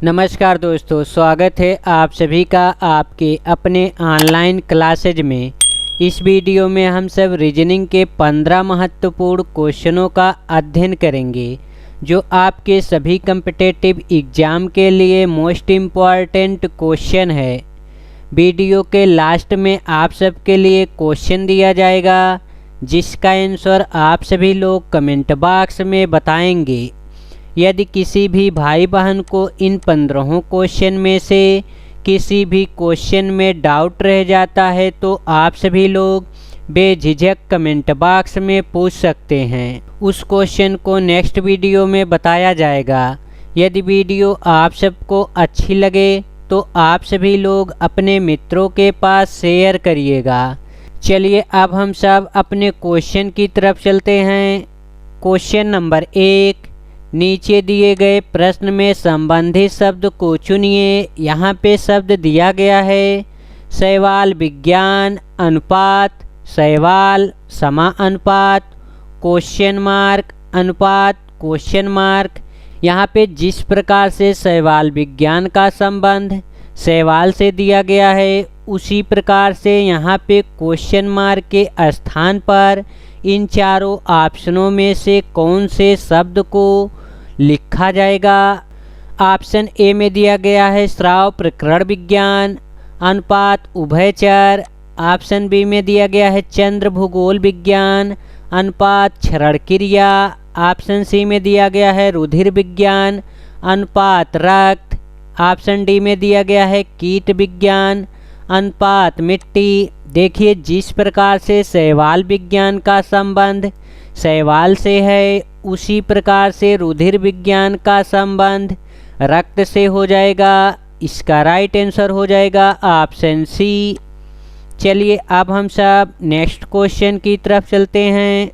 नमस्कार दोस्तों, स्वागत है आप सभी का आपके अपने ऑनलाइन क्लासेज में। इस वीडियो में हम सब रीजनिंग के 15 महत्वपूर्ण क्वेश्चनों का अध्ययन करेंगे जो आपके सभी कम्पिटिटिव एग्ज़ाम के लिए मोस्ट इम्पॉर्टेंट क्वेश्चन है। वीडियो के लास्ट में आप सबके लिए क्वेश्चन दिया जाएगा जिसका आंसर आप सभी लोग कमेंट बॉक्स में बताएंगे। यदि किसी भी भाई बहन को इन 15 क्वेश्चन में से किसी भी क्वेश्चन में डाउट रह जाता है तो आप सभी लोग बेझिझक कमेंट बॉक्स में पूछ सकते हैं। उस क्वेश्चन को नेक्स्ट वीडियो में बताया जाएगा। यदि वीडियो आप सबको अच्छी लगे तो आप सभी लोग अपने मित्रों के पास शेयर करिएगा। चलिए अब हम सब अपने क्वेश्चन की तरफ चलते हैं। क्वेश्चन नंबर 1, नीचे दिए गए प्रश्न में संबंधित शब्द को चुनिए। यहाँ पे शब्द दिया गया है शैवाल विज्ञान अनुपात, शैवाल समानुपात, क्वेश्चन मार्क अनुपात, क्वेश्चन मार्क। यहाँ पे जिस प्रकार से शैवाल विज्ञान का संबंध शैवाल से दिया गया है उसी प्रकार से यहाँ पे क्वेश्चन मार्क के स्थान पर इन चारों ऑप्शनों में से कौन से शब्द को लिखा जाएगा। ऑप्शन ए में दिया गया है श्राव प्रकरण विज्ञान अनुपात उभयचर। ऑप्शन बी में दिया गया है चंद्र भूगोल विज्ञान अनुपात क्षरण क्रिया। ऑप्शन सी में दिया गया है रुधिर विज्ञान अनुपात रक्त। ऑप्शन डी में दिया गया है कीट विज्ञान अनुपात मिट्टी। देखिए जिस प्रकार से शैवाल विज्ञान का संबंध शैवाल से है उसी प्रकार से रुधिर विज्ञान का संबंध रक्त से हो जाएगा। इसका राइट आंसर हो जाएगा ऑप्शन सी। चलिए अब हम सब नेक्स्ट क्वेश्चन की तरफ चलते हैं।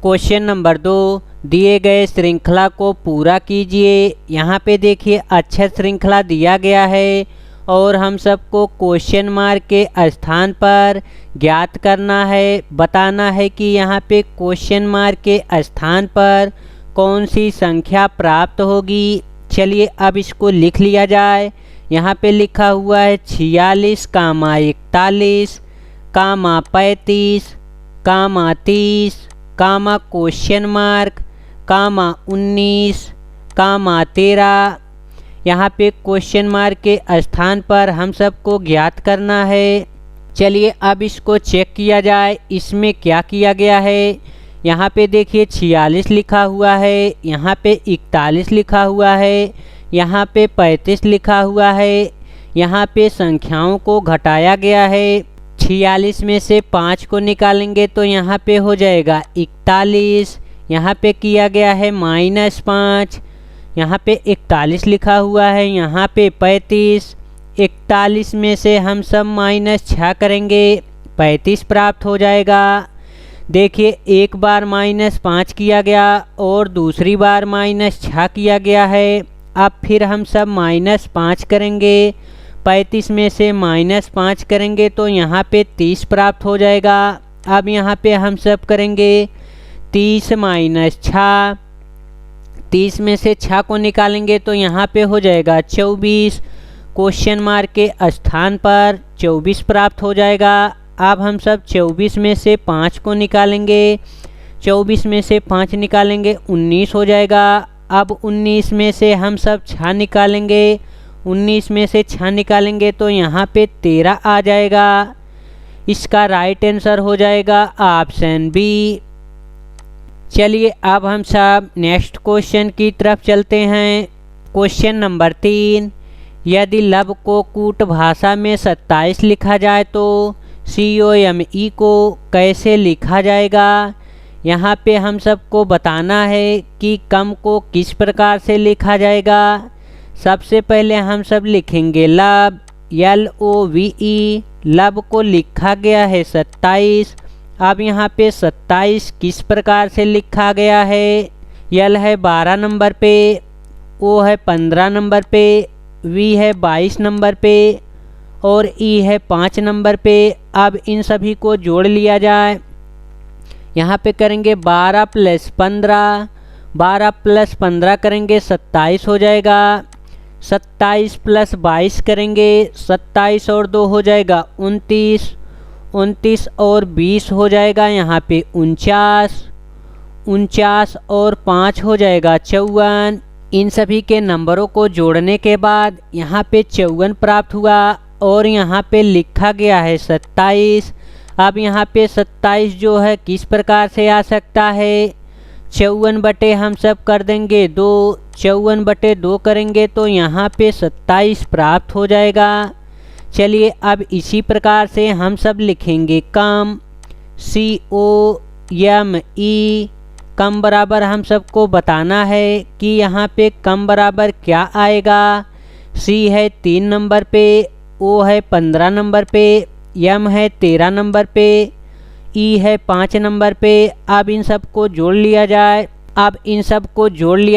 क्वेश्चन नंबर 2, दिए गए श्रृंखला को पूरा कीजिए। यहाँ पे देखिए अक्षर श्रृंखला दिया गया है और हम सबको क्वेश्चन मार्क के स्थान पर ज्ञात करना है, बताना है कि यहाँ पे क्वेश्चन मार्क के स्थान पर कौन सी संख्या प्राप्त होगी। चलिए अब इसको लिख लिया जाए। यहाँ पे लिखा हुआ है 46, 41, 35, 30, क्वेश्चन मार्क, 19, 13। यहाँ पे क्वेश्चन मार्क के स्थान पर हम सबको ज्ञात करना है। चलिए अब इसको चेक किया जाए इसमें क्या किया गया है। यहाँ पे देखिए 46 लिखा हुआ है, यहाँ पे 41 लिखा हुआ है, यहाँ पे 35 लिखा हुआ है। यहाँ पे संख्याओं को घटाया गया है। 46 में से 5 को निकालेंगे तो यहाँ पे हो जाएगा 41। यहाँ पे किया गया है -5। यहाँ पे 41 लिखा हुआ है, यहाँ पे 35। 41 में से हम सब -6 करेंगे, 35 प्राप्त हो जाएगा। देखिए एक बार -5 किया गया और दूसरी बार -6 किया गया है। अब फिर हम सब -5 करेंगे, 35 में से -5 करेंगे तो यहाँ पे 30 प्राप्त हो जाएगा। अब यहाँ पे हम सब करेंगे 30 - 6। 30 में से 6 को निकालेंगे तो यहाँ पे हो जाएगा 24। क्वेश्चन मार्क के स्थान पर 24 प्राप्त हो जाएगा। अब हम सब 24 में से 5 को निकालेंगे, 24 में से 5 निकालेंगे 19 हो जाएगा। अब 19 में से हम सब 6 निकालेंगे, 19 में से 6 निकालेंगे तो यहाँ पे 13 आ जाएगा। इसका राइट आंसर हो जाएगा ऑप्शन बी। चलिए अब हम सब नेक्स्ट क्वेश्चन की तरफ चलते हैं। क्वेश्चन नंबर 3, यदि लब को कूट भाषा में 27 लिखा जाए तो COME को कैसे लिखा जाएगा। यहाँ पे हम सबको बताना है कि कम को किस प्रकार से लिखा जाएगा। सबसे पहले हम सब लिखेंगे लब, LOVE। लब को लिखा गया है 27। अब यहाँ पे 27 किस प्रकार से लिखा गया है। L है 12 नंबर पे, O है 15 नंबर पे, V है 22 नंबर पे और E है 5 नंबर पे। अब इन सभी को जोड़ लिया जाए। यहाँ पे करेंगे 12 + 15, 12 + 15 करेंगे 27 हो जाएगा। 27 प्लस 22 करेंगे, 27 और 2 हो जाएगा 29, 29 और 20 हो जाएगा यहाँ पे 49, 49 और 5 हो जाएगा 54। इन सभी के नंबरों को जोड़ने के बाद यहाँ पे 54 प्राप्त हुआ और यहाँ पे लिखा गया है 27। अब यहाँ पे 27 जो है किस प्रकार से आ सकता है, 54 बटे हम सब कर देंगे 2, 54 बटे 2 करेंगे तो यहाँ पे 27 प्राप्त हो जाएगा। चलिए अब इसी प्रकार से हम सब लिखेंगे कम, COME, कम बराबर हम सबको बताना है कि यहाँ पे कम बराबर क्या आएगा। C है 3 नंबर पे, O है 15 नंबर पे, M है 13 नंबर पे, E है 5 नंबर पे। अब इन सबको जोड़ लिया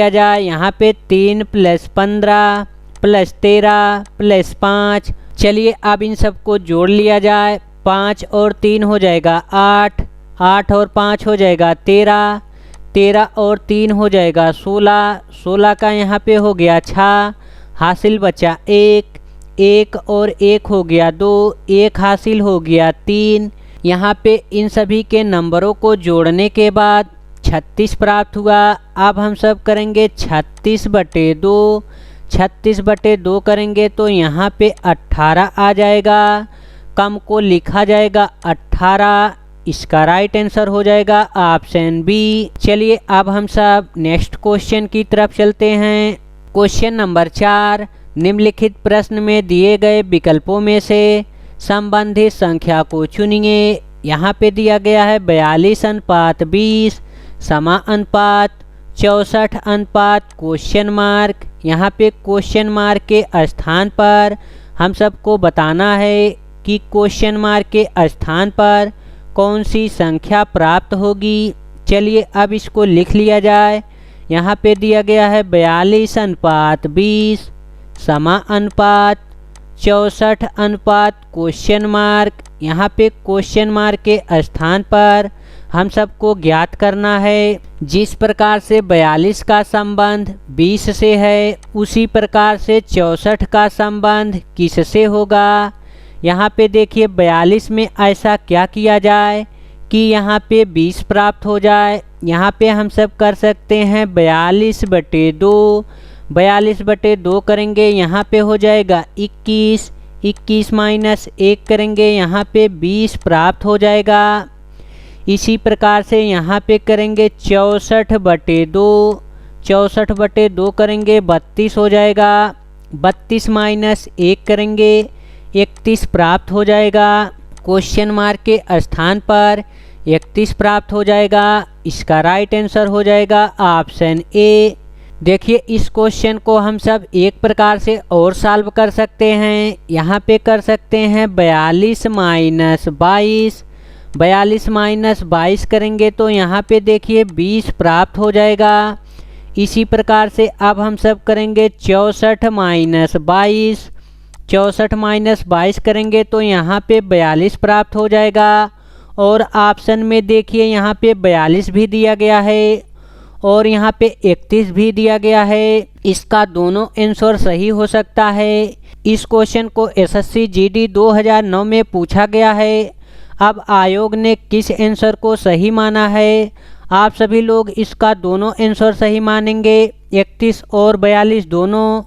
जाए, यहाँ पे 3 प्लस 15 प्लस 13 प्लस 5। चलिए अब इन सबको जोड़ लिया जाए, 5 और 3 हो जाएगा 8, 8 और 5 हो जाएगा 13, 13 और 3 हो जाएगा 16, 16 का यहाँ पे हो गया 6, हासिल बचा 1, 1 और 1 हो गया 2, 1 हासिल हो गया 3। यहाँ पे इन सभी के नंबरों को जोड़ने के बाद 36 प्राप्त हुआ। अब हम सब करेंगे 36 बटे 2, 36 बटे 2 करेंगे तो यहाँ पे 18 आ जाएगा, कम को लिखा जाएगा 18। इसका राइट आंसर हो जाएगा ऑप्शन बी। चलिए अब हम सब नेक्स्ट क्वेश्चन की तरफ चलते हैं। क्वेश्चन नंबर 4, निम्नलिखित प्रश्न में दिए गए विकल्पों में से संबंधित संख्या को चुनिए। यहाँ पे दिया गया है 42:20 समानुपात 64:? यहाँ पे क्वेश्चन मार्क के स्थान पर हम सबको बताना है कि क्वेश्चन मार्क के स्थान पर कौन सी संख्या प्राप्त होगी। चलिए अब इसको लिख लिया जाए। यहाँ पे दिया गया है 42:20 समानुपात 64:? यहाँ पे क्वेश्चन मार्क के स्थान पर हम सबको ज्ञात करना है। जिस प्रकार से 42 का संबंध 20 से है, उसी प्रकार से 64 का संबंध किससे होगा। यहाँ पे देखिए 42 में ऐसा क्या किया जाए कि यहाँ पे 20 प्राप्त हो जाए। यहाँ पे हम सब कर सकते हैं 42 बटे 2, 42 बटे 2 करेंगे यहाँ पे हो जाएगा 21, 21 माइनस 1 करेंगे यहाँ पे 20 प्राप्त हो जाएगा। इसी प्रकार से यहाँ पे करेंगे 64 बटे 2, 64 बटे 2 करेंगे 32 हो जाएगा, 32 माइनस 1 करेंगे 31 प्राप्त हो जाएगा। क्वेश्चन मार्क के स्थान पर 31 प्राप्त हो जाएगा। इसका राइट आंसर हो जाएगा ऑप्शन ए। देखिए इस क्वेश्चन को हम सब एक प्रकार से और सॉल्व कर सकते हैं। यहाँ पे कर सकते हैं 42 माइनस 22, 42 माइनस 22 करेंगे तो यहाँ पे देखिए 20 प्राप्त हो जाएगा। इसी प्रकार से अब हम सब करेंगे 64 माइनस 22, 64 माइनस 22 करेंगे तो यहाँ पे 42 प्राप्त हो जाएगा। और ऑप्शन में देखिए यहाँ पे 42 भी दिया गया है और यहाँ पे 31 भी दिया गया है। इसका दोनों आंसर सही हो सकता है। इस क्वेश्चन को एसएससी जीडी 2009 में पूछा गया है। अब आयोग ने किस आंसर को सही माना है, आप सभी लोग इसका दोनों आंसर सही मानेंगे, 31 और 42 दोनों।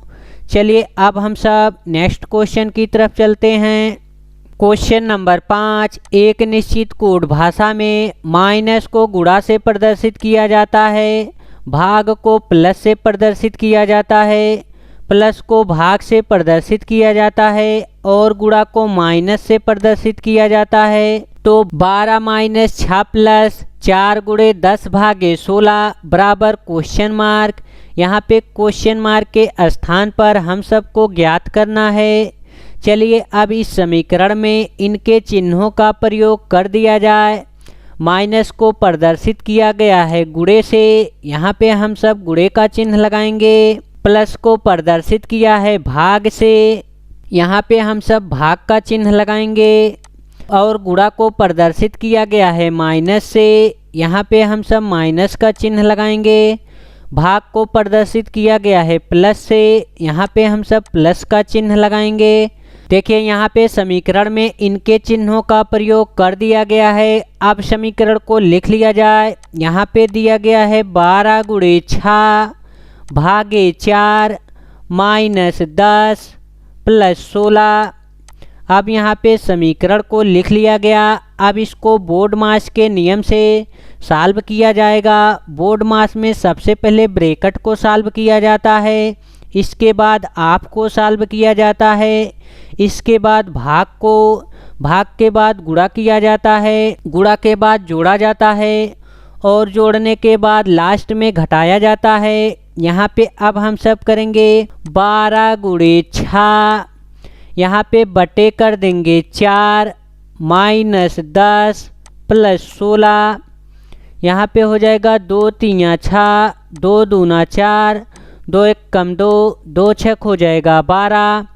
चलिए अब हम सब नेक्स्ट क्वेश्चन की तरफ चलते हैं। क्वेश्चन नंबर 5, एक निश्चित कोड भाषा में माइनस को गुणा से प्रदर्शित किया जाता है, भाग को प्लस से प्रदर्शित किया जाता है, प्लस को भाग से प्रदर्शित किया जाता है और गुणा को माइनस से प्रदर्शित किया जाता है। तो 12 माइनस 6 प्लस 4 गुणे 10 भागे 16 बराबर क्वेश्चन मार्क। यहाँ पे क्वेश्चन मार्क के स्थान पर हम सबको ज्ञात करना है। चलिए अब इस समीकरण में इनके चिन्हों का प्रयोग कर दिया जाए। माइनस को प्रदर्शित किया गया है गुणे से, यहाँ पे हम सब गुणे का चिन्ह लगाएंगे। प्लस को प्रदर्शित किया है भाग से, यहाँ पे हम सब भाग का चिन्ह लगाएंगे। और गुणा को प्रदर्शित किया गया है माइनस से, यहाँ पे हम सब माइनस का चिन्ह लगाएंगे। भाग को प्रदर्शित किया गया है प्लस से, यहाँ पे हम सब प्लस का चिन्ह लगाएंगे। देखिए यहाँ पे समीकरण में इनके चिन्हों का प्रयोग कर दिया गया है। अब समीकरण को लिख लिया जाए। यहाँ पे दिया गया है 12 गुणे 6 भागे 4 माइनस 10 प्लस 16। अब यहाँ पे समीकरण को लिख लिया गया। अब इसको बोर्ड मास के नियम से सॉल्व किया जाएगा। बोर्ड मास में सबसे पहले ब्रैकेट को सॉल्व किया जाता है, इसके बाद आप को सॉल्व किया जाता है, इसके बाद भाग के बाद गुणा किया जाता है, गुणा के बाद जोड़ा जाता है और जोड़ने के बाद लास्ट में घटाया जाता है। यहाँ पे अब हम सब करेंगे 12 गुणे 6, यहाँ पे बटे कर देंगे 4 माइनस 10 प्लस 16। यहाँ पे हो जाएगा 2 3 6, 2 दूना 4, 2 1 कम 2, 2 6 हो जाएगा 12,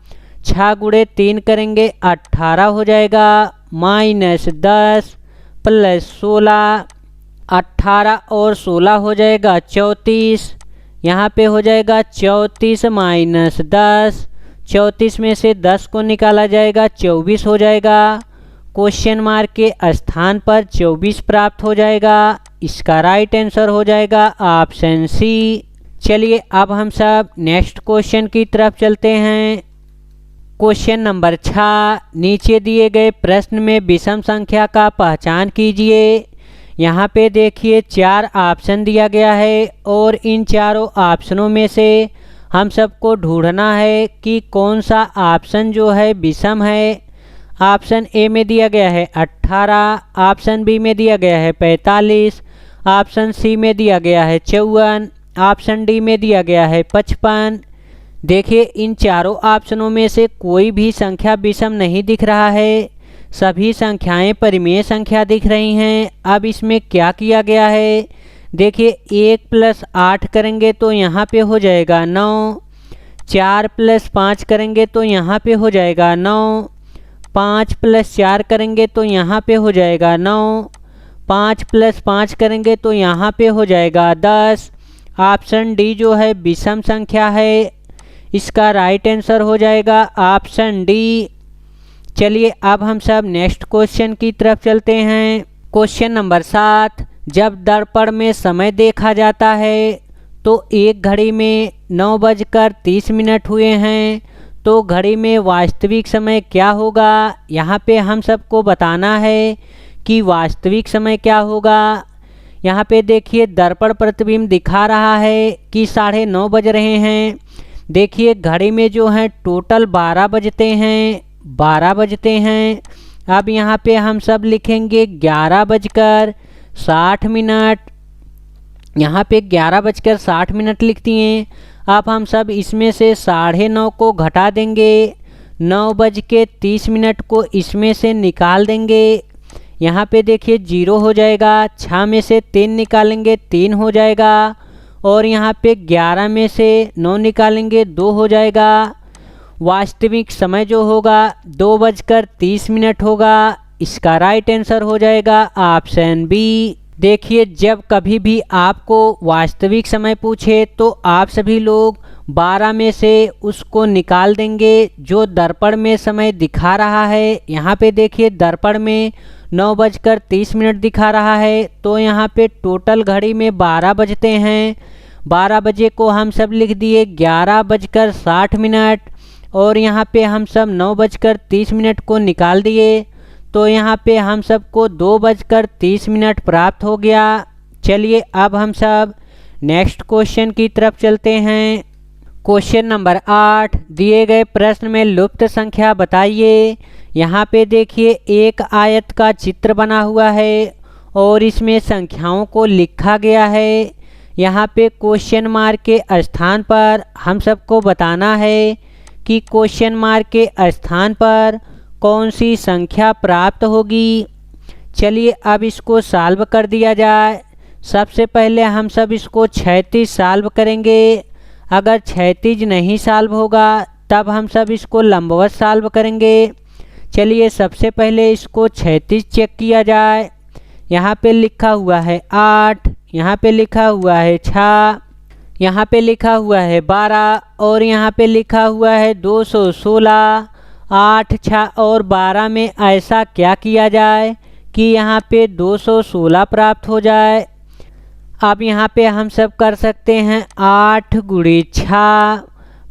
6 गुणे 3 करेंगे 18 हो जाएगा माइनस 10 प्लस 16। 18 और 16 हो जाएगा 34। यहाँ पे हो जाएगा 34 माइनस 10, 34 में से 10 को निकाला जाएगा 24 हो जाएगा। क्वेश्चन मार्क के स्थान पर 24 प्राप्त हो जाएगा। इसका राइट आंसर हो जाएगा ऑप्शन सी। चलिए अब हम सब नेक्स्ट क्वेश्चन की तरफ चलते हैं। क्वेश्चन नंबर 6, नीचे दिए गए प्रश्न में विषम संख्या का पहचान कीजिए। यहाँ पे देखिए 4 ऑप्शन दिया गया है और इन चारों ऑप्शनों में से हम सबको ढूंढना है कि कौन सा ऑप्शन जो है विषम है। ऑप्शन ए में दिया गया है 18, ऑप्शन बी में दिया गया है 45, ऑप्शन सी में दिया गया है 54, ऑप्शन डी में दिया गया है 55। देखिए इन चारों ऑप्शनों में से कोई भी संख्या विषम नहीं दिख रहा है, सभी संख्याएं परिमेय संख्या दिख रही हैं। अब इसमें क्या किया गया है, देखिए 1 प्लस 8 करेंगे तो यहाँ पे हो जाएगा 9, 4 प्लस 5 करेंगे तो यहाँ पे हो जाएगा 9, 5 प्लस 4 करेंगे तो यहाँ पे हो जाएगा 9, 5 प्लस 5 करेंगे तो यहाँ पे हो जाएगा 10। ऑप्शन डी जो है विषम संख्या है, इसका राइट आंसर हो जाएगा ऑप्शन डी। चलिए अब हम सब नेक्स्ट क्वेश्चन की तरफ चलते हैं। क्वेश्चन नंबर 7, जब दर्पण में समय देखा जाता है तो एक घड़ी में 9:30 हुए हैं, तो घड़ी में वास्तविक समय क्या होगा। यहाँ पे हम सबको बताना है कि वास्तविक समय क्या होगा। यहाँ पे देखिए दर्पण प्रतिबिंब दिखा रहा है कि 9:30 बज रहे हैं। देखिए घड़ी में जो है टोटल 12 बजते हैं। अब यहाँ पे हम सब लिखेंगे 11:60। यहाँ पे 11:60 लिखती हैं। अब हम सब इसमें से 9:30 को घटा देंगे, 9:30 को इसमें से निकाल देंगे। यहाँ पे देखिए 0 हो जाएगा, 6 में से 3 निकालेंगे 3 हो जाएगा और यहाँ पे 11 में से 9 निकालेंगे 2 हो जाएगा। वास्तविक समय जो होगा 2:30 होगा। इसका राइट आंसर हो जाएगा ऑप्शन बी। देखिए जब कभी भी आपको वास्तविक समय पूछे तो आप सभी लोग 12 में से उसको निकाल देंगे जो दर्पण में समय दिखा रहा है। यहाँ पे देखिए दर्पण में 9:30 दिखा रहा है, तो यहाँ पे टोटल घड़ी में 12 बजते हैं। 12 बजे को हम सब लिख दिए 11:60 और यहाँ पे हम सब 9:30 को निकाल दिए, तो यहाँ पे हम सबको 2:30 प्राप्त हो गया। चलिए अब हम सब नेक्स्ट क्वेश्चन की तरफ चलते हैं। क्वेश्चन नंबर 8, दिए गए प्रश्न में लुप्त संख्या बताइए। यहाँ पे देखिए एक आयत का चित्र बना हुआ है और इसमें संख्याओं को लिखा गया है। यहाँ पे क्वेश्चन मार्क के स्थान पर हम सबको बताना है कि क्वेश्चन मार्क के स्थान पर कौन सी संख्या प्राप्त होगी। चलिए अब इसको सॉल्व कर दिया जाए। सबसे पहले हम सब इसको क्षैतिज सॉल्व करेंगे। अगर क्षैतिज नहीं सॉल्व होगा तब हम सब इसको लंबवत सॉल्व करेंगे। चलिए सबसे पहले इसको क्षैतिज चेक किया जाए। यहाँ पे लिखा हुआ है 8, यहाँ पे लिखा हुआ है 6, यहाँ पे लिखा हुआ है 12 और यहाँ पे लिखा हुआ है 216। 8, 6 और 12 में ऐसा क्या किया जाए कि यहाँ पे 216 प्राप्त हो जाए। अब यहाँ पे हम सब कर सकते हैं 8 गुणे 6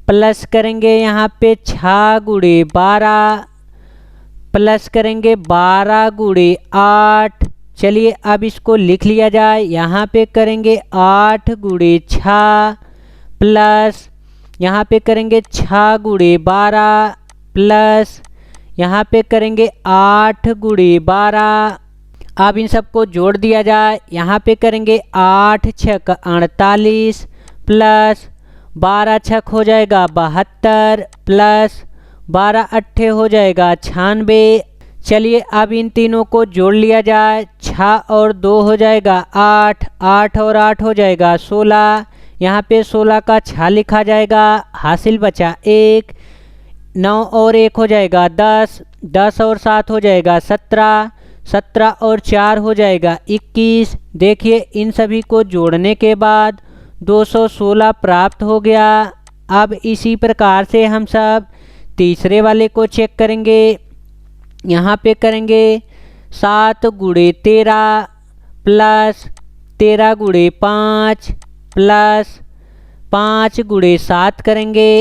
प्लस करेंगे यहाँ पे 6 गुणे 12 प्लस करेंगे 12 गुणे 8। चलिए अब इसको लिख लिया जाए। यहाँ पे करेंगे 8 गुणे 6 प्लस यहाँ पे करेंगे 6 गुणे 12 प्लस यहाँ पे करेंगे 8 गुणे 12। अब इन सबको जोड़ दिया जाए। यहाँ पे करेंगे 8 छक 48 प्लस 12 छक हो जाएगा 72 प्लस 12 अट्ठे हो जाएगा 96। चलिए अब इन तीनों को जोड़ लिया जाए। 6 और 2 हो जाएगा 8, 8 और 8 हो जाएगा 16। यहाँ पे 16 का 6 लिखा जाएगा, हासिल बचा 1। 9 और 1 हो जाएगा 10, 10 और 7 हो जाएगा 17, 17 और 4 हो जाएगा 21। देखिए इन सभी को जोड़ने के बाद 216 प्राप्त हो गया। अब इसी प्रकार से हम सब तीसरे वाले को चेक करेंगे। यहाँ पे करेंगे 7 गुणे 13 प्लस 13 गुणे 5 प्लस 5 गुणे 7 करेंगे।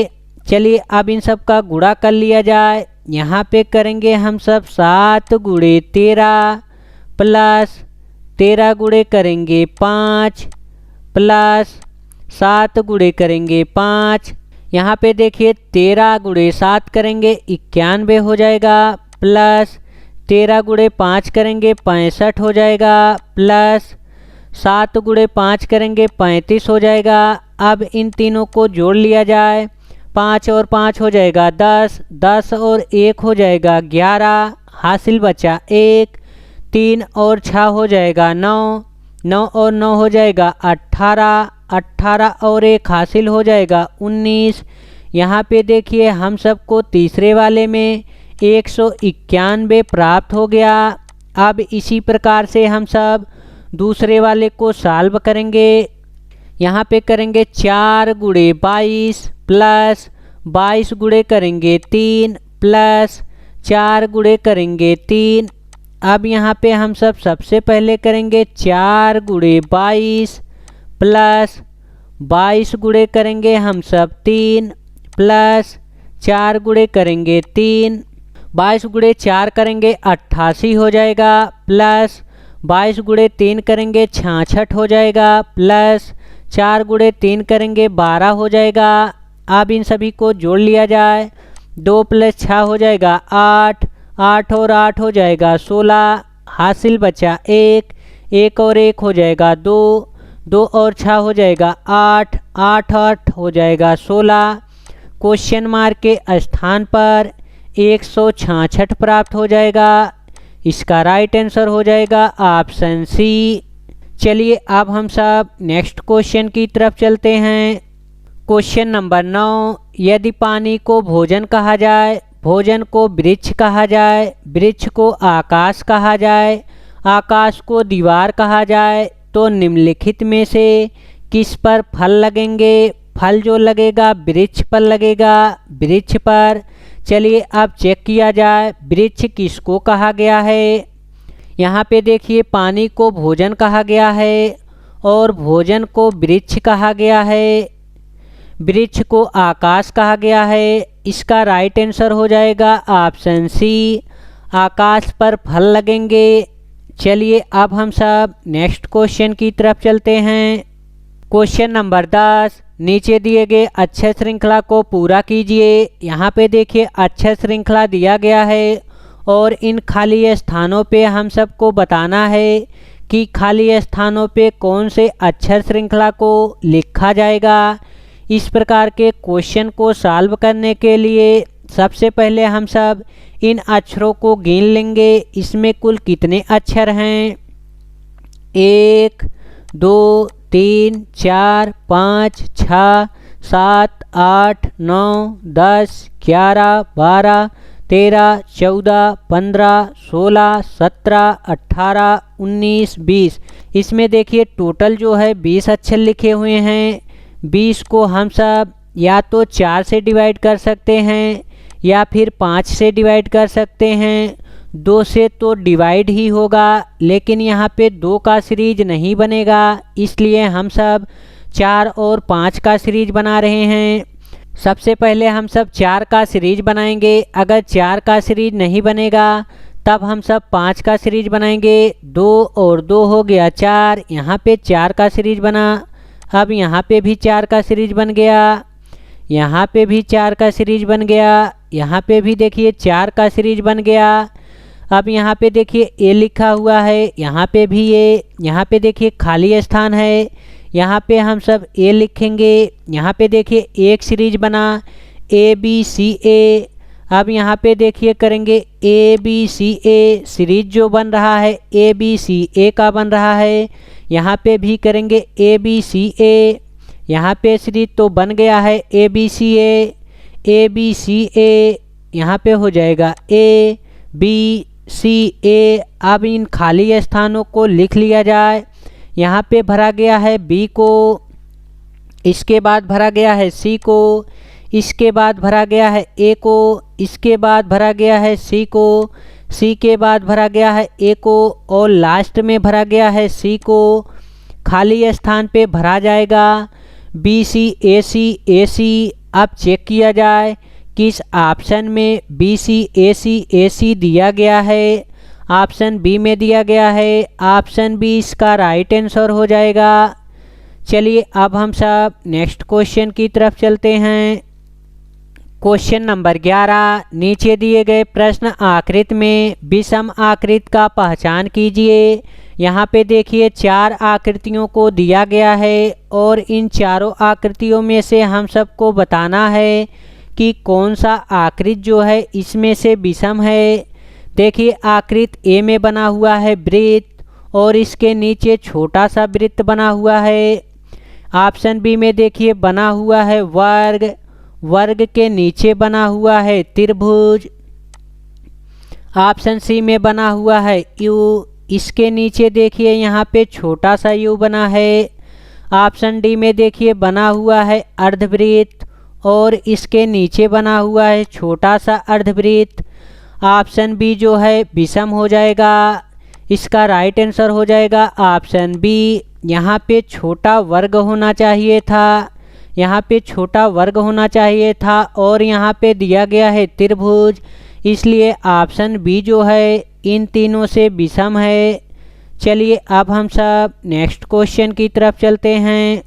चलिए अब इन सब का गुणा कर लिया जाए। यहाँ पे करेंगे हम सब 7 गुणे 13 प्लस 13 गुणे करेंगे 5 प्लस 7 गुणे करेंगे 5। यहाँ पे देखिए 13 गुणे 7 करेंगे 91 हो जाएगा प्लस 13 गुणे 5 करेंगे 65 हो जाएगा प्लस 7 गुणे 5 करेंगे 35 हो जाएगा। अब इन तीनों को जोड़ लिया जाए। 5 और 5 हो जाएगा 10, 10 और 1 हो जाएगा 11, हासिल बचा 1। 3 और 6 हो जाएगा 9, 9 और 9 हो जाएगा 18, 18 और 1 हासिल हो जाएगा 19। यहाँ पे देखिए हम सबको तीसरे वाले में 191 प्राप्त हो गया। अब इसी प्रकार से हम सब दूसरे वाले को सॉल्व करेंगे। यहाँ पे करेंगे 4 गुणे 22 प्लस 22 गुणे करेंगे 3 प्लस 4 गुणे करेंगे 3। अब यहाँ पे हम सब सबसे पहले करेंगे 4 गुणे 22 प्लस 22 गुणे करेंगे हम सब 3 प्लस 4 गुणे करेंगे 3। 22 गुणे 4 करेंगे 88 हो जाएगा प्लस 22 गुणे 3 करेंगे 66 हो जाएगा प्लस 4 गुणे 3 करेंगे 12 हो जाएगा। अब इन सभी को जोड़ लिया जाए। 2 प्लस 6 हो जाएगा 8, 8 और 8 हो जाएगा 16, हासिल बचा 1। 1 और 1 हो जाएगा 2, 2 और 6 हो जाएगा 8, 8 8 हो जाएगा 16। क्वेश्चन मार्क के स्थान पर 166 प्राप्त हो जाएगा। इसका राइट आंसर हो जाएगा ऑप्शन सी। चलिए अब हम सब नेक्स्ट क्वेश्चन की तरफ चलते हैं। क्वेश्चन नंबर 9, यदि पानी को भोजन कहा जाए, भोजन को वृक्ष कहा जाए, वृक्ष को आकाश कहा जाए, आकाश को दीवार कहा जाए, तो निम्नलिखित में से किस पर फल लगेंगे? फल जो लगेगा वृक्ष पर लगेगा, वृक्ष पर। चलिए अब चेक किया जाए वृक्ष किसको कहा गया है। यहाँ पे देखिए पानी को भोजन कहा गया है और भोजन को वृक्ष कहा गया है, वृक्ष को आकाश कहा गया है। इसका राइट आंसर हो जाएगा ऑप्शन सी, आकाश पर फल लगेंगे। चलिए अब हम सब नेक्स्ट क्वेश्चन की तरफ चलते हैं। क्वेश्चन नंबर 10, नीचे दिए गए अक्षर श्रृंखला को पूरा कीजिए। यहाँ पे देखिए अक्षर श्रृंखला दिया गया है और इन खाली स्थानों पे हम सबको बताना है कि खाली स्थानों पे कौन से अक्षर श्रृंखला को लिखा जाएगा। इस प्रकार के क्वेश्चन को सॉल्व करने के लिए सबसे पहले हम सब इन अक्षरों को गिन लेंगे। इसमें कुल कितने अक्षर हैं? 1 2 3 4 5 6 7 8 9 10 11 12 13 14 15 16 17 18 19 20। इसमें देखिए टोटल जो है 20 अक्षर लिखे हुए हैं। 20 को हम सब या तो 4 से डिवाइड कर सकते हैं या फिर 5 से डिवाइड कर सकते हैं। 2 से तो डिवाइड ही होगा, लेकिन यहाँ पे 2 का सीरीज नहीं बनेगा, इसलिए हम सब 4 और 5 का सीरीज बना रहे हैं। सबसे पहले हम सब 4 का सीरीज बनाएंगे। अगर 4 का सीरीज नहीं बनेगा तब हम सब 5 का सीरीज बनाएंगे। 2 और 2 हो गया 4, यहाँ पे 4 का सीरीज बना। अब यहाँ पे भी 4 का सीरीज बन गया, यहाँ पे भी 4 का सीरीज बन गया, यहाँ पे भी देखिए 4 का सीरीज बन गया। अब यहाँ पे देखिए ए लिखा हुआ है, यहाँ पे भी ए, यहाँ पे देखिए खाली स्थान है, यहाँ पे हम सब ए लिखेंगे। यहाँ पे देखिए एक सीरीज बना ए बी सी ए। अब यहाँ पे देखिए करेंगे A B C A, series जो बन रहा है ए बी सी ए का बन रहा है। यहाँ पे भी करेंगे ए बी सी ए, यहाँ पे सीरीज तो बन गया है A B C A, A B C ए, यहाँ पे हो जाएगा ए बी सी ए। अब इन खाली स्थानों को लिख लिया जाए। यहाँ पे भरा गया है बी को, इसके बाद भरा गया है सी को, इसके बाद भरा गया है ए को, इसके बाद भरा गया है सी को, सी के बाद भरा गया है ए को, और लास्ट में भरा गया है सी को। खाली स्थान पे भरा जाएगा बी सी ए सी ए सी। अब चेक किया जाए किस ऑप्शन में बी सी ए सी दिया गया है। ऑप्शन बी में दिया गया है, ऑप्शन बी इसका राइट आंसर हो जाएगा। चलिए अब हम सब नेक्स्ट क्वेश्चन की तरफ चलते हैं। क्वेश्चन नंबर 11, नीचे दिए गए प्रश्न आकृति में विषम आकृति का पहचान कीजिए। यहाँ पे देखिए 4 आकृतियों को दिया गया है और इन चारों आकृतियों में से हम सबको बताना है कि कौन सा आकृति जो है इसमें से विषम है। देखिए आकृति ए में बना हुआ है वृत्त और इसके नीचे छोटा सा वृत्त बना हुआ है। ऑप्शन बी में देखिए बना हुआ है वर्ग, वर्ग के नीचे बना हुआ है त्रिभुज। ऑप्शन सी में बना हुआ है यू, इसके नीचे देखिए यहाँ पे छोटा सा यू बना है। ऑप्शन डी में देखिए बना हुआ है अर्धवृत्त और इसके नीचे बना हुआ है छोटा सा अर्धवृत्त। ऑप्शन बी जो है विषम हो जाएगा, इसका राइट आंसर हो जाएगा ऑप्शन बी। यहाँ पे छोटा वर्ग होना चाहिए था, यहाँ पे छोटा वर्ग होना चाहिए था और यहाँ पे दिया गया है त्रिभुज, इसलिए ऑप्शन बी जो है इन तीनों से विषम है। चलिए अब हम सब नेक्स्ट क्वेश्चन की तरफ चलते हैं।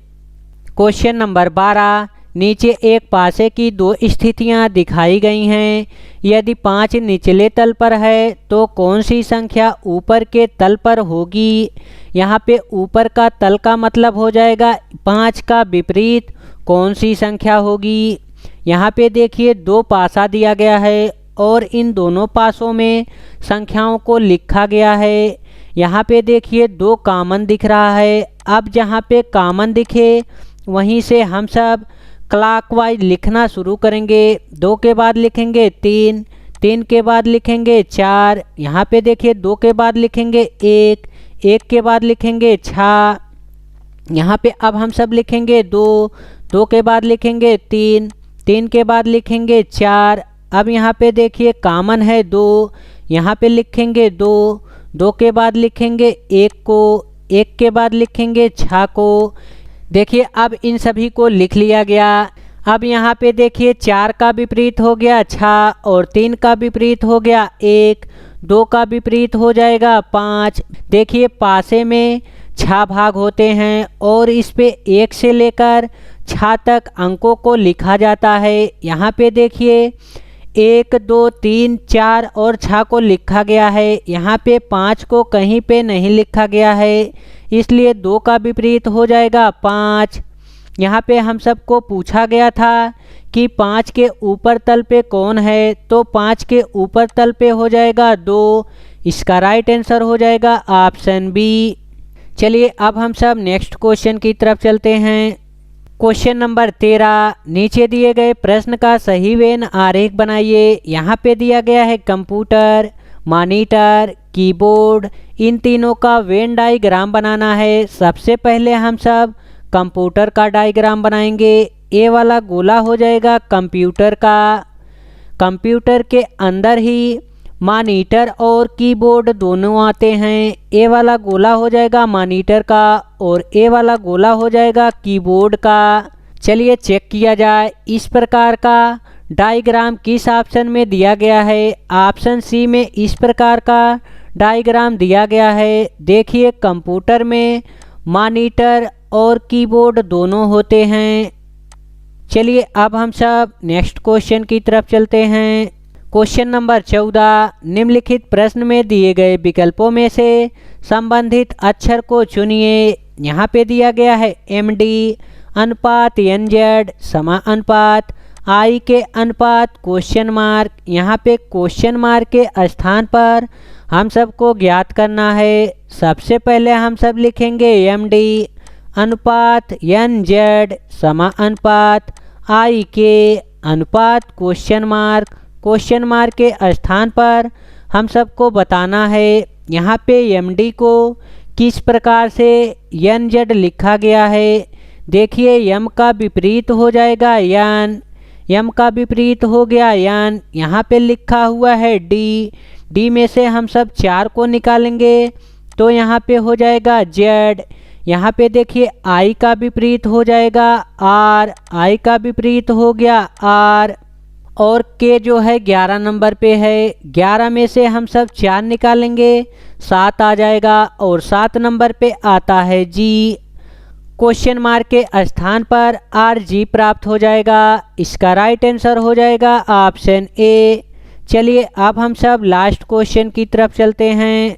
क्वेश्चन नंबर 12, नीचे एक पासे की 2 स्थितियां दिखाई गई हैं। यदि 5 निचले तल पर है तो कौन सी संख्या ऊपर के तल पर होगी। यहाँ पे ऊपर का तल का मतलब हो जाएगा 5 का विपरीत कौन सी संख्या होगी। यहाँ पे देखिए 2 पासा दिया गया है और इन दोनों पासों में संख्याओं को लिखा गया है। यहाँ पे देखिए 2 कॉमन दिख रहा है। अब जहाँ पे कॉमन दिखे वहीं से हम सब क्लॉकवाइज लिखना शुरू करेंगे। 2 के बाद लिखेंगे 3, 3 के बाद लिखेंगे 4, यहाँ पे देखिए 2 के बाद लिखेंगे 1, 1 के बाद लिखेंगे 6, यहाँ पे अब हम सब लिखेंगे 2, 2 के बाद लिखेंगे 3, 3 के बाद लिखेंगे 4। अब यहाँ पे देखिए कॉमन है 2, यहाँ पे लिखेंगे 2, 2 के बाद लिखेंगे 1 को, 1 के बाद लिखेंगे 6 को। देखिए अब इन सभी को लिख लिया गया। अब यहाँ पे देखिए 4 का विपरीत हो गया 6 और 3 का विपरीत हो गया 1, 2 का विपरीत हो जाएगा 5। देखिए पासे में 6 भाग होते हैं और इस पे 1 से लेकर 6 तक अंकों को लिखा जाता है। यहाँ पे देखिए 1, 2, 3, 4 और 6 को लिखा गया है। यहाँ पे 5 को कहीं पे नहीं लिखा गया है, इसलिए 2 का विपरीत हो जाएगा 5। यहाँ पे हम सबको पूछा गया था कि 5 के ऊपर तल पे कौन है, तो 5 के ऊपर तल पे हो जाएगा 2, इसका राइट आंसर हो जाएगा ऑप्शन बी। चलिए अब हम सब नेक्स्ट क्वेश्चन की तरफ चलते हैं। क्वेश्चन नंबर 13, नीचे दिए गए प्रश्न का सही वेन आरेख बनाइए। यहाँ पे दिया गया है कंप्यूटर, मॉनिटर, कीबोर्ड, इन तीनों का वेन डायग्राम बनाना है। सबसे पहले हम सब कंप्यूटर का डायग्राम बनाएंगे। ए वाला गोला हो जाएगा कंप्यूटर का। कंप्यूटर के अंदर ही मॉनिटर और कीबोर्ड दोनों आते हैं। ए वाला गोला हो जाएगा मॉनिटर का और ए वाला गोला हो जाएगा कीबोर्ड का। चलिए चेक किया जाए इस प्रकार का डायग्राम किस ऑप्शन में दिया गया है। ऑप्शन सी में इस प्रकार का डायग्राम दिया गया है। देखिए कंप्यूटर में मॉनिटर और कीबोर्ड दोनों होते हैं। चलिए अब हम सब नेक्स्ट क्वेश्चन की तरफ चलते हैं। क्वेश्चन नंबर 14, निम्नलिखित प्रश्न में दिए गए विकल्पों में से संबंधित अक्षर को चुनिए। यहाँ पे दिया गया है MD अनुपात NZ समानुपात I के अनुपात क्वेश्चन मार्क। यहाँ पे क्वेश्चन मार्क के स्थान पर हम सबको ज्ञात करना है। सबसे पहले हम सब लिखेंगे MD अनुपात NZ समानुपात I के अनुपात क्वेश्चन मार्क के स्थान पर हम सबको बताना है यहाँ पे MD को किस प्रकार से NZ लिखा गया है। देखिए M का विपरीत हो जाएगा N, M का विपरीत हो गया N। यहाँ पे लिखा हुआ है D में से हम सब 4 को निकालेंगे तो यहाँ पे हो जाएगा Z। यहाँ पे देखिए I का विपरीत हो जाएगा R, I का विपरीत हो गया R और K जो है 11 नंबर पे है। 11 में से हम सब 4 निकालेंगे 7 आ जाएगा और 7 नंबर पे आता है G। क्वेश्चन मार्क के स्थान पर RG प्राप्त हो जाएगा। इसका राइट आंसर हो जाएगा ऑप्शन A। चलिए अब हम सब लास्ट क्वेश्चन की तरफ चलते हैं।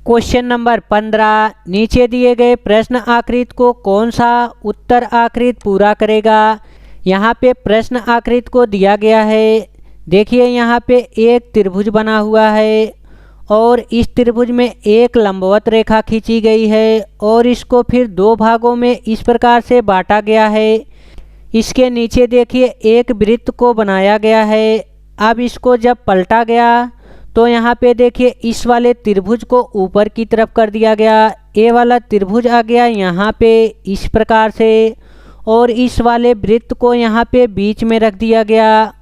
क्वेश्चन नंबर 15, नीचे दिए गए प्रश्न आकृति को कौन सा उत्तर आकृति पूरा करेगा। यहाँ पे प्रश्न आकृति को दिया गया है। देखिए यहाँ पे एक त्रिभुज बना हुआ है और इस त्रिभुज में एक लंबवत रेखा खींची गई है और इसको फिर 2 भागों में इस प्रकार से बांटा गया है। इसके नीचे देखिए एक वृत्त को बनाया गया है। अब इसको जब पलटा गया तो यहाँ पे देखिए इस वाले त्रिभुज को ऊपर की तरफ कर दिया गया। ए वाला त्रिभुज आ गया यहाँ पे इस प्रकार से और इस वाले वृत्त को यहाँ पे बीच में रख दिया गया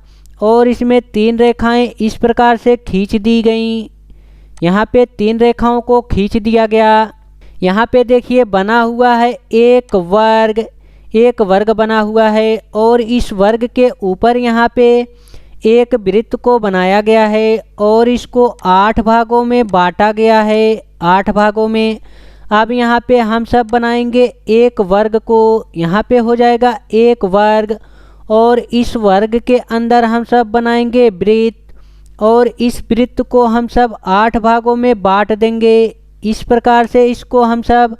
और इसमें 3 रेखाएं इस प्रकार से खींच दी गईं। यहाँ पे 3 रेखाओं को खींच दिया गया। यहाँ पे देखिए बना हुआ है एक वर्ग बना हुआ है और इस वर्ग के ऊपर यहाँ पे एक वृत्त को बनाया गया है और इसको 8 भागों में बांटा गया है, 8 भागों में। अब यहाँ पे हम सब बनाएंगे एक वर्ग को। यहाँ पे हो जाएगा एक वर्ग और इस वर्ग के अंदर हम सब बनाएंगे वृत्त और इस वृत्त को हम सब 8 भागों में बांट देंगे। इस प्रकार से इसको हम सब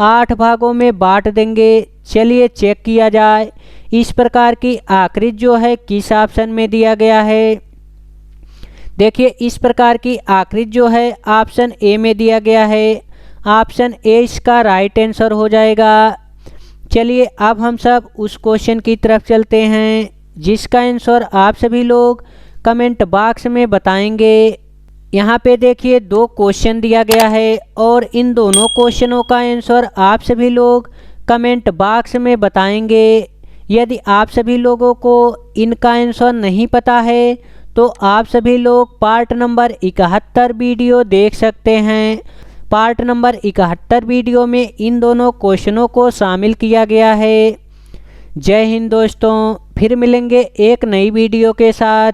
8 भागों में बांट देंगे। चलिए चेक किया जाए इस प्रकार की आकृति जो है किस ऑप्शन में दिया गया है। देखिए इस प्रकार की आकृति जो है ऑप्शन ए में दिया गया है। ऑप्शन ए इसका राइट आंसर हो जाएगा। चलिए अब हम सब उस क्वेश्चन की तरफ चलते हैं जिसका आंसर आप सभी लोग कमेंट बॉक्स में बताएंगे। यहाँ पे देखिए 2 क्वेश्चन दिया गया है और इन दोनों क्वेश्चनों का आंसर आप सभी लोग कमेंट बॉक्स में बताएंगे। यदि आप सभी लोगों को इनका आंसर नहीं पता है तो आप सभी लोग पार्ट नंबर 71 वीडियो देख सकते हैं। पार्ट नंबर 71 वीडियो में इन दोनों क्वेश्चनों को शामिल किया गया है। जय हिंद दोस्तों, फिर मिलेंगे एक नई वीडियो के साथ।